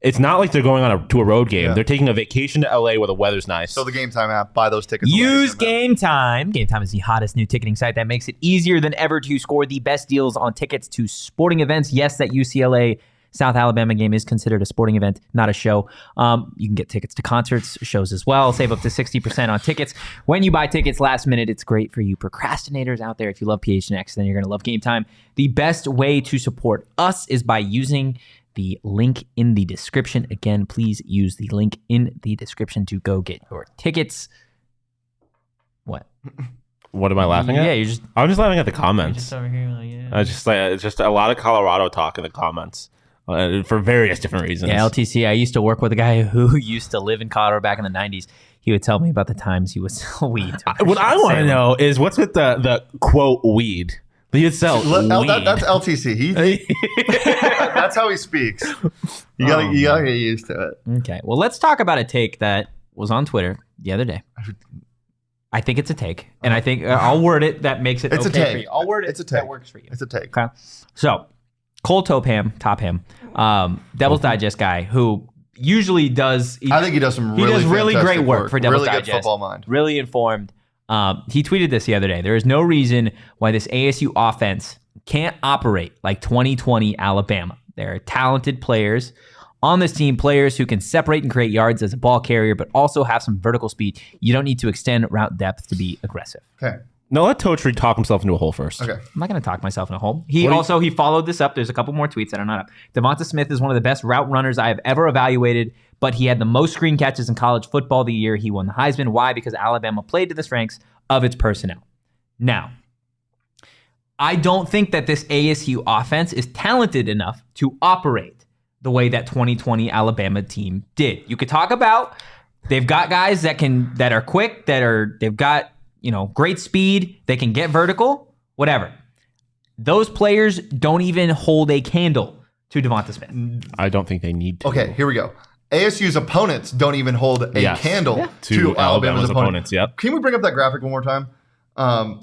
Speaker 2: it's not like they're going to a road game. Yeah. They're taking a vacation to LA where the weather's nice.
Speaker 3: So the Gametime app, buy those tickets.
Speaker 1: Use Gametime. Gametime is the hottest new ticketing site that makes it easier than ever to score the best deals on tickets to sporting events. Yes, that UCLA South Alabama game is considered a sporting event, not a show. You can get tickets to concerts, shows as well. Save up to 60% on tickets. When you buy tickets last minute, it's great for you procrastinators out there. If you love PHNX, then you're going to love Gametime. The best way to support us is by using the link in the description. Again, please use the link in the description to go get your tickets. What?
Speaker 2: What am I laughing at?
Speaker 1: Yeah,
Speaker 2: I'm just laughing at the comments.
Speaker 1: Just over here, like, yeah.
Speaker 2: It's just a lot of Colorado talk in the comments for various different reasons.
Speaker 1: Yeah, LTC. I used to work with a guy who used to live in Colorado back in the 90s. He would tell me about the times he would sell weed.
Speaker 2: What I want to know is what's with the quote weed. He'd sell weed.
Speaker 3: That's LTC. That's how he speaks. You gotta get used to it.
Speaker 1: Okay. Well, let's talk about a take that was on Twitter the other day. I think it's a take, and I think I'll word it that makes it
Speaker 3: it's
Speaker 1: okay
Speaker 3: a take.
Speaker 1: for you. I'll word it
Speaker 3: it's a take.
Speaker 1: that works for you.
Speaker 3: It's a take.
Speaker 1: Okay. So, Cole Topham, Devil's Digest guy, who usually does.
Speaker 3: I think he does some really
Speaker 1: great work for Devil's
Speaker 3: really
Speaker 1: Digest.
Speaker 3: good football mind.
Speaker 1: Really informed. He tweeted this the other day. There is no reason why this ASU offense can't operate like 2020 Alabama. There are talented players on this team, players who can separate and create yards as a ball carrier, but also have some vertical speed. You don't need to extend route depth to be aggressive.
Speaker 3: Okay.
Speaker 2: No, let Totri talk himself into a hole first.
Speaker 3: Okay.
Speaker 1: I'm not going to talk myself in a hole. He followed this up. There's a couple more tweets that are not up. Devonta Smith is one of the best route runners I have ever evaluated, but he had the most screen catches in college football the year he won the Heisman. Why? Because Alabama played to the strengths of its personnel. Now, I don't think that this ASU offense is talented enough to operate the way that 2020 Alabama team did. You could talk about they've got guys that are quick, they've got great speed, they can get vertical, whatever. Those players don't even hold a candle to Devonta Smith.
Speaker 2: I don't think they need to.
Speaker 3: Okay, here we go. ASU's opponents don't even hold a candle to Alabama's opponents.
Speaker 2: Yep.
Speaker 3: Can we bring up that graphic one more time?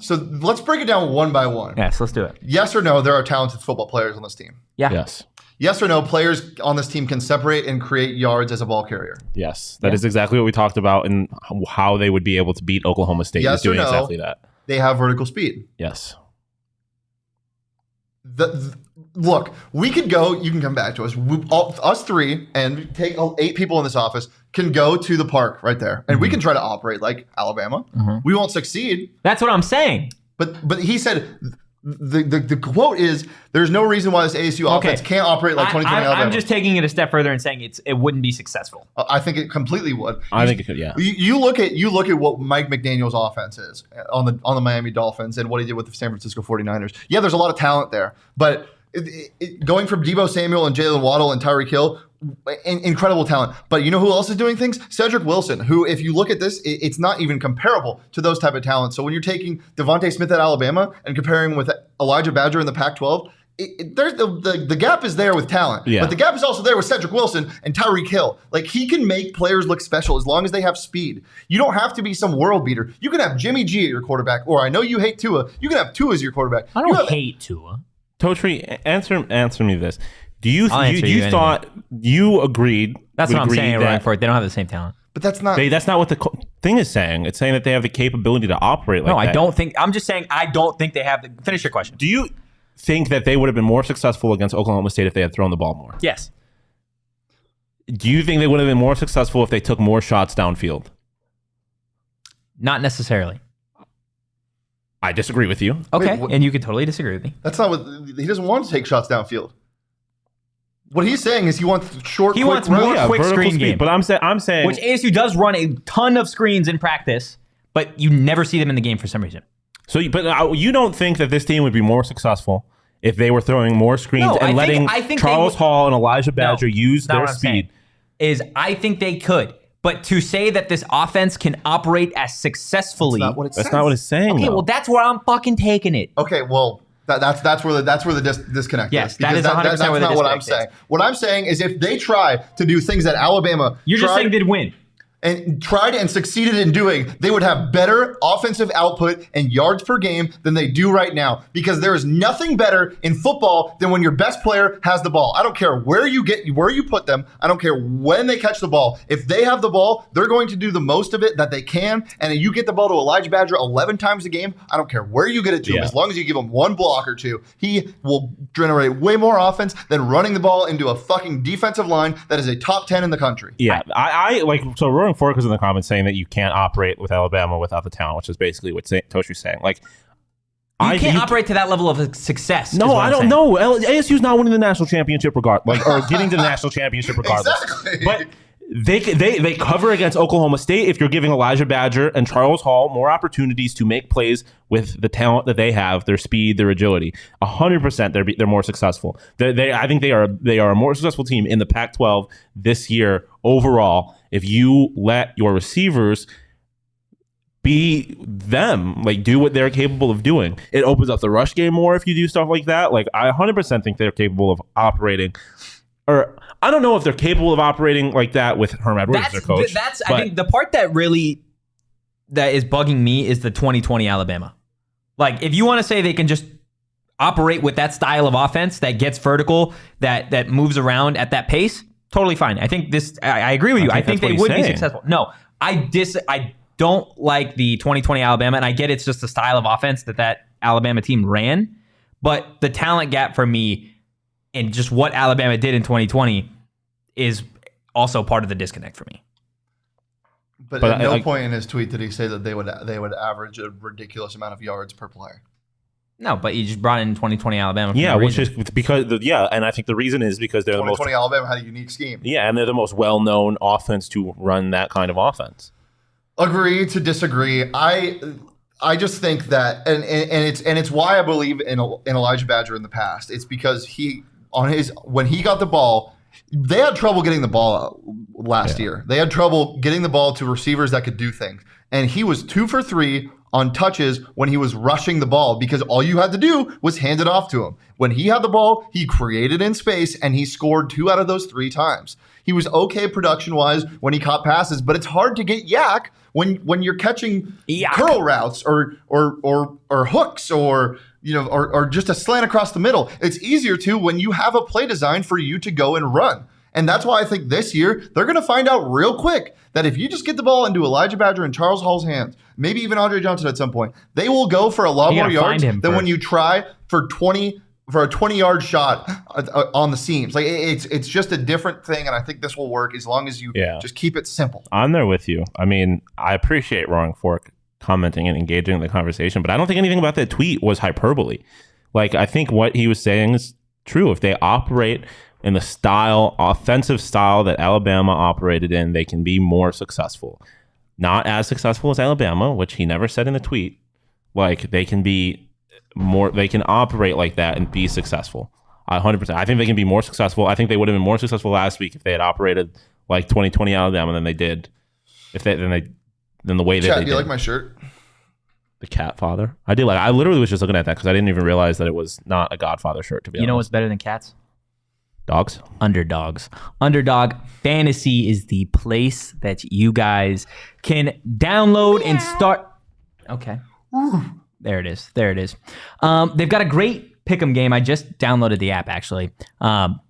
Speaker 3: So let's break it down one by one.
Speaker 1: Yes, let's do it.
Speaker 3: Yes or no, there are talented football players on this team.
Speaker 1: Yeah.
Speaker 2: Yes.
Speaker 3: Yes or no, players on this team can separate and create yards as a ball carrier.
Speaker 2: Yes. That is exactly what we talked about and how they would be able to beat Oklahoma State.
Speaker 3: Yes
Speaker 2: doing
Speaker 3: or no,
Speaker 2: exactly that.
Speaker 3: They have vertical speed.
Speaker 2: Yes.
Speaker 3: Look, we could go, you can come back to us. Us three and take 8 people in this office can go to the park right there. And we can try to operate like Alabama. We won't succeed.
Speaker 1: That's what I'm saying.
Speaker 3: But he said the quote is there's no reason why this ASU offense can't operate like 2020 Alabama.
Speaker 1: I'm just taking it a step further and saying it wouldn't be successful.
Speaker 3: I think it completely would.
Speaker 2: I think it could, yeah.
Speaker 3: You look at what Mike McDaniel's offense is on the Miami Dolphins and what he did with the San Francisco 49ers. Yeah, there's a lot of talent there, but going from Deebo Samuel and Jalen Waddle and Tyreek Hill, incredible talent. But you know who else is doing things? Cedric Wilson, who, if you look at this, it's not even comparable to those type of talents. So when you're taking Devontae Smith at Alabama and comparing him with Elijah Badger in the Pac-12, there's the gap is there with talent.
Speaker 2: Yeah.
Speaker 3: But the gap is also there with Cedric Wilson and Tyreek Hill. Like, he can make players look special as long as they have speed. You don't have to be some world beater. You can have Jimmy G at your quarterback, or I know you hate Tua. You can have Tua as your quarterback.
Speaker 1: I don't hate Tua.
Speaker 2: Totri, answer me this. Do you
Speaker 1: thought
Speaker 2: you agreed?
Speaker 1: That's what I'm saying. Right for it. They don't have the same talent.
Speaker 3: But that's not
Speaker 2: what the thing is saying. It's saying that they have the capability to operate like that.
Speaker 1: No, I don't think. I'm just saying I don't think they have the. Finish your question.
Speaker 2: Do you think that they would have been more successful against Oklahoma State if they had thrown the ball more?
Speaker 1: Yes.
Speaker 2: Do you think they would have been more successful if they took more shots downfield?
Speaker 1: Not necessarily.
Speaker 2: I disagree with you.
Speaker 1: Okay, and you can totally disagree with me.
Speaker 3: That's not what he doesn't want to take shots downfield. What he's saying is he wants short.
Speaker 1: He wants more quick screen game.
Speaker 2: But I'm saying
Speaker 1: which ASU does run a ton of screens in practice, but you never see them in the game for some reason.
Speaker 2: So, but you don't think that this team would be more successful if they were throwing more screens and letting Charles Hall and Elijah Badger use their speed?
Speaker 1: I think they could. But to say that this offense can operate as successfully,
Speaker 2: that's not what it's saying.
Speaker 1: Okay, well, that's where I'm fucking taking it.
Speaker 3: Okay, well, that's where the disconnect
Speaker 1: is.
Speaker 3: Yes,
Speaker 1: that is 100%
Speaker 3: that's
Speaker 1: where the
Speaker 3: not what I'm
Speaker 1: disconnect
Speaker 3: saying. What I'm saying is if they try to do things that Alabama
Speaker 1: you're just saying they'd win.
Speaker 3: And tried and succeeded in doing, they would have better offensive output and yards per game than they do right now. Because there is nothing better in football than when your best player has the ball. I don't care where you put them. I don't care when they catch the ball. If they have the ball, they're going to do the most of it that they can. And you get the ball to Elijah Badger 11 times a game. I don't care where you get it to him. As long as you give him one block or two, he will generate way more offense than running the ball into a fucking defensive line that is a top 10 in the country.
Speaker 2: Yeah, I like so. Roaring Fork is in the comments saying that you can't operate with Alabama without the talent, which is basically what Toshi's saying. Like,
Speaker 1: you can't operate to that level of success.
Speaker 2: No, I don't know. ASU's not winning the national championship or getting to the national championship regardless.
Speaker 3: Exactly.
Speaker 2: But they cover against Oklahoma State if you're giving Elijah Badger and Charles Hall more opportunities to make plays with the talent that they have, their speed, their agility. 100% they're more successful. I think they are a more successful team in the Pac-12 this year overall if you let your receivers be them, like do what they're capable of doing. It opens up the rush game more if you do stuff like that. Like, I 100% think they're capable of operating, or I don't know if they're capable of operating like that with Herm Edwards as their coach.
Speaker 1: I think the part that is bugging me is the 2020 Alabama. Like, if you want to say they can just operate with that style of offense that gets vertical, that moves around at that pace, totally fine. I think I agree with you. I think they would be successful. No, I don't like the 2020 Alabama, and I get it's just the style of offense that Alabama team ran, but the talent gap for me and just what Alabama did in 2020 is also part of the disconnect for me.
Speaker 3: But at no point in his tweet did he say that they would average a ridiculous amount of yards per player.
Speaker 1: No, but you just brought in 2020 Alabama.
Speaker 2: Yeah, which is because and I think the reason is because they're the most
Speaker 3: 2020 Alabama had a unique scheme.
Speaker 2: Yeah, and they're the most well-known offense to run that kind of offense.
Speaker 3: Agree to disagree. I just think that, and it's why I believe in Elijah Badger in the past. It's because when he got the ball, they had trouble getting the ball out last year. They had trouble getting the ball to receivers that could do things, and he was 2 for 3 on touches when he was rushing the ball because all you had to do was hand it off to him. When he had the ball, he created in space, and he scored 2 out of those 3 times. He was okay production-wise when he caught passes, but it's hard to get yak when you're catching curl routes or hooks or just a slant across the middle. It's easier to when you have a play design for you to go and run. And that's why I think this year they're going to find out real quick that if you just get the ball into Elijah Badger and Charles Hall's hands, maybe even Andre Johnson at some point, they will go for a lot more yards than when you try for a 20-yard shot on the seams. Like it's just a different thing, and I think this will work as long as you just keep it simple.
Speaker 2: I'm there with you. I mean, I appreciate Roaring Fork commenting and engaging in the conversation, but I don't think anything about that tweet was hyperbole. Like, I think what he was saying is true. If they operate in the offensive style that Alabama operated in, they can be more successful. Not as successful as Alabama, which he never said in the tweet. Like, they can be more, they can operate like that and be successful. 100%. I think they can be more successful. I think they would have been more successful last week if they had operated like 2020 Alabama than they did. Than the way that they did.
Speaker 3: Do you like my shirt?
Speaker 2: The cat father. I did. I literally was just looking at that because I didn't even realize that it was not a Godfather shirt. To be honest,
Speaker 1: you know what's better than cats?
Speaker 2: Dogs.
Speaker 1: Underdogs. Underdog Fantasy is the place that you guys can download and start. Okay. There it is. They've got a great pick'em game. I just downloaded the app, actually.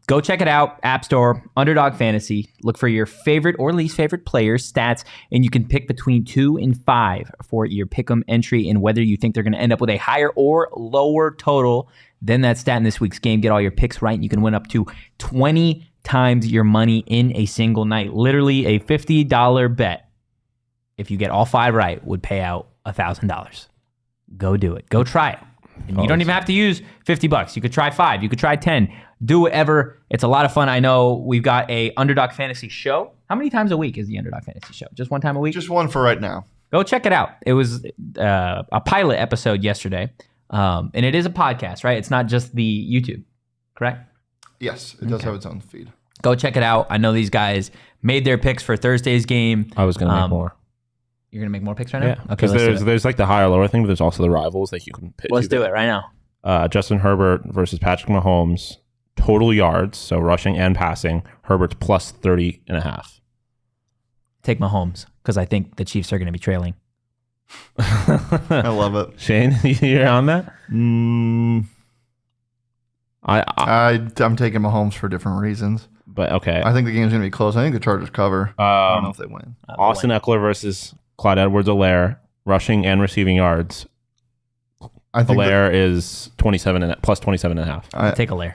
Speaker 1: Go check it out. App Store, Underdog Fantasy. Look for your favorite or least favorite players' stats, and you can pick between 2 and 5 for your pick'em entry and whether you think they're going to end up with a higher or lower total than that stat in this week's game. Get all your picks right, and you can win up to 20 times your money in a single night. Literally a $50 bet, if you get all 5 right, would pay out $1,000. Go do it. Go try it. And you don't even have to use $50. You could try 5. You could try 10. Do whatever. It's a lot of fun. I know we've got a Underdog Fantasy show. How many times a week is the Underdog Fantasy show? Just one time a week?
Speaker 3: Just one for right now.
Speaker 1: Go check it out. It was a pilot episode yesterday. And it is a podcast, right? It's not just the YouTube, correct?
Speaker 3: Yes, it does have its own feed.
Speaker 1: Go check it out. I know these guys made their picks for Thursday's game.
Speaker 2: I was going to make more.
Speaker 1: You're going to make more picks right now?
Speaker 2: Yeah. Okay, because there's like the higher lower thing, but there's also the rivals that you can pick.
Speaker 1: Let's do it right now.
Speaker 2: Justin Herbert versus Patrick Mahomes. Total yards, so rushing and passing. Herbert's plus 30.5.
Speaker 1: Take Mahomes, because I think the Chiefs are going to be trailing.
Speaker 3: I love it.
Speaker 2: Shane, you're on that?
Speaker 3: I'm taking Mahomes for different reasons.
Speaker 2: But okay.
Speaker 3: I think the game's going to be close. I think the Chargers cover. I don't know if they win.
Speaker 2: Austin Eckler versus Clyde Edwards-Helaire, rushing and receiving yards. I think Helaire is plus 27.5.
Speaker 1: Take Helaire.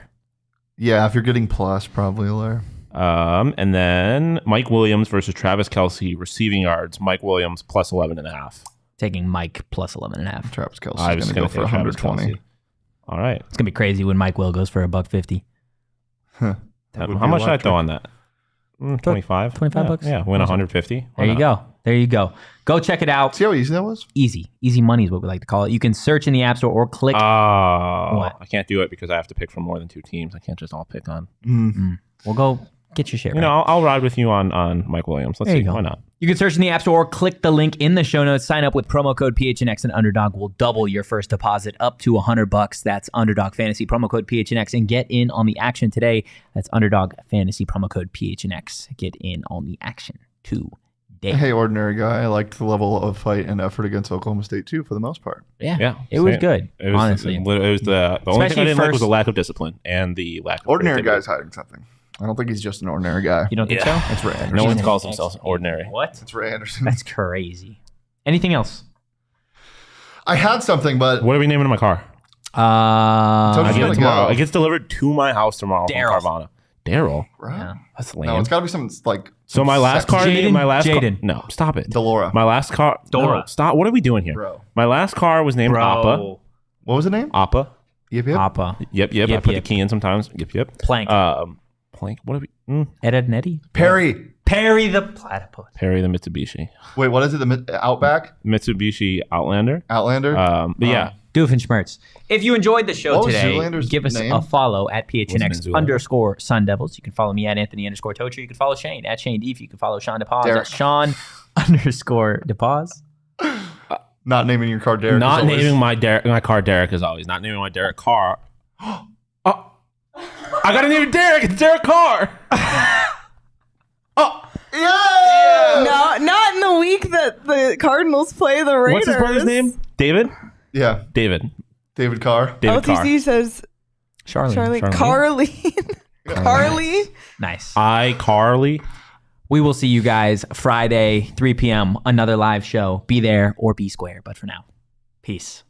Speaker 3: Yeah, if you're getting plus, probably Helaire.
Speaker 2: And then Mike Williams versus Travis Kelce, receiving yards. Mike Williams plus 11.5.
Speaker 1: Taking Mike plus 11.5.
Speaker 3: Travis Kelce is going to go for 120.
Speaker 2: All right.
Speaker 1: It's going to be crazy when Mike Will goes for $150.
Speaker 2: Huh. How much should I throw on that? 25?
Speaker 1: 25 bucks?
Speaker 2: Yeah, win 150.
Speaker 1: There you go. Go check it out.
Speaker 3: See how easy that was?
Speaker 1: Easy money is what we like to call it. You can search in the App Store or click.
Speaker 2: I can't do it because I have to pick from more than 2 teams. I can't just all pick on.
Speaker 1: We'll go get your share.
Speaker 2: I'll ride with you on Mike Williams. Let's see. Why not? You
Speaker 1: can search in the App Store or click the link in the show notes. Sign up with promo code PHNX, and Underdog will double your first deposit up to $100. That's Underdog Fantasy, promo code PHNX, and get in on the action today. That's Underdog Fantasy, promo code PHNX. Get in on the action today.
Speaker 3: Hey, ordinary guy. I liked the level of fight and effort against Oklahoma State, too, for the most part.
Speaker 1: Yeah. It was good, honestly.
Speaker 2: It was the only thing I didn't like was the lack of discipline and the lack of
Speaker 3: ordinary guy's hiding something. I don't think he's just an ordinary guy.
Speaker 1: You don't think so?
Speaker 3: It's Ray Anderson.
Speaker 2: No one calls themselves ordinary.
Speaker 1: What?
Speaker 3: It's Ray Anderson.
Speaker 1: That's crazy. Anything else?
Speaker 3: I had something, but
Speaker 2: what are we naming my car?
Speaker 3: I
Speaker 2: get it tomorrow. It gets delivered to my house tomorrow from
Speaker 1: Daryl.
Speaker 2: Carvana. Daryl?
Speaker 3: Right?
Speaker 1: Yeah.
Speaker 2: That's lame.
Speaker 3: No, it's got to be something like.
Speaker 2: So my last car,
Speaker 1: Jaden.
Speaker 2: No, stop it.
Speaker 3: Delora.
Speaker 2: My last car,
Speaker 1: Dora.
Speaker 2: No, stop. What are we doing here?
Speaker 3: Bro.
Speaker 2: My last car was named Appa.
Speaker 3: What was the name?
Speaker 2: Appa.
Speaker 3: Yep, yep.
Speaker 1: Appa.
Speaker 2: Yep. I put the key in sometimes. Yep.
Speaker 1: Plank.
Speaker 2: Plank. What are we?
Speaker 1: Ed, Ed, and Eddie.
Speaker 3: Perry.
Speaker 1: Perry the platypus.
Speaker 2: Perry the Mitsubishi.
Speaker 3: Wait, what is it? The Outback?
Speaker 2: Mitsubishi Outlander.
Speaker 3: Outlander?
Speaker 2: But yeah.
Speaker 1: Doofenshmirtz. If you enjoyed the show
Speaker 3: What was
Speaker 1: today,
Speaker 3: Zoolander's
Speaker 1: give us
Speaker 3: name?
Speaker 1: a follow at PHNX
Speaker 2: Wasn't it
Speaker 1: _ Sun Devils. You can follow me at Anthony _ Tocher. You can follow Shane at Shane Deef. You can follow Sean DePaz
Speaker 3: Derek.
Speaker 1: at Sean _ DePaz.
Speaker 3: Not naming your car Derek.
Speaker 2: Not
Speaker 3: as always.
Speaker 2: naming my car Derek as always. Not naming my Derek car. Oh, I gotta name it Derek. It's Derek Carr. Oh,
Speaker 3: Yeah!
Speaker 4: No, not in the week that the Cardinals play the Raiders.
Speaker 2: what's his brother's name? David.
Speaker 3: Yeah.
Speaker 2: David
Speaker 3: Carr.
Speaker 2: Carr.
Speaker 4: LTC says
Speaker 1: Charlie.
Speaker 4: Carly. Carly.
Speaker 1: Nice.
Speaker 2: Carly.
Speaker 1: We will see you guys Friday, 3 p.m. Another live show. Be there or be square. But for now, peace.